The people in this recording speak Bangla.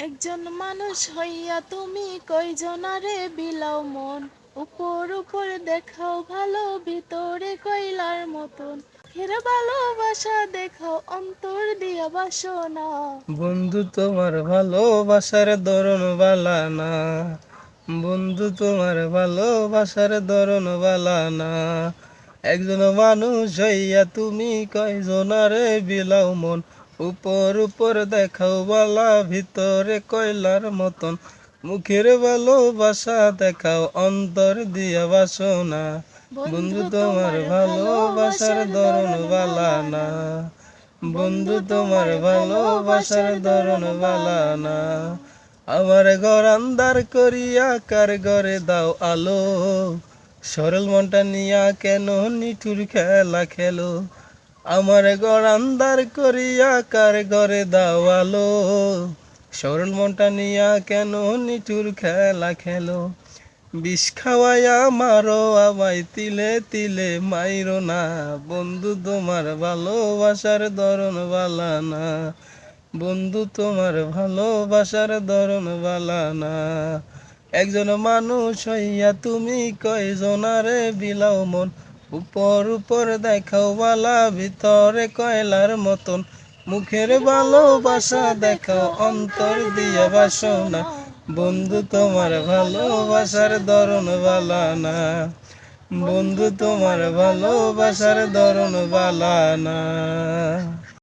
একজন মানুষ হইয়া তুমি কয়জনারে বিলাও মন, উপর উপর দেখাও ভালো, ভিতরে কয়লার মতন। ফের ভালোবাসা দেখাও, অন্তর দিয়া বাসনা। বন্ধু তোমার ভালোবাসার ধরন বালা না, বন্ধু তোমার ভালোবাসার ধরন বালা না। একজন মানুষ হইয়া তুমি কয়জনারে বিলাও মন, উপর উপর দেখাও বালা, ভিতরে কয়লার মতন। মুখের ভালোবাসা দেখাও, অন্তর দিয়া বাসনা। বন্ধু তোমার ভালোবাসার ধরন বালা না, বন্ধু তোমার ভালোবাসার ধরন বালা না। আমার ঘর আন্দার করিয়া কার ঘরে দাও আলো, সরল মনটা নিয়া কেন নিঠুর খেলা খেলো। আমার ঘর আন্দার করিয়া কার ঘরে দাও আলো, সরল মনটা নিয়া কেন নিঠুর খেলা খেলো। বিষ খাওয়াইয়া মারো আমায় তিলে তিলে মাইরো না, বন্ধু তোমার ভালোবাসার ধরন বালা না, বন্ধু তোমার ভালোবাসার ধরন বালা না। একজন মানুষ হইয়া তুমি কয়জনারে বিলাও মন, উপর উপর দেখাও বালা, ভিতরে কয়লার মতন। মুখের ভালোবাসা দেখাও, অন্তর দিয়া বাসনা। বন্ধু তোমার ভালোবাসার ধরন বালা না, বন্ধু তোমার ভালোবাসার ধরন বালা না।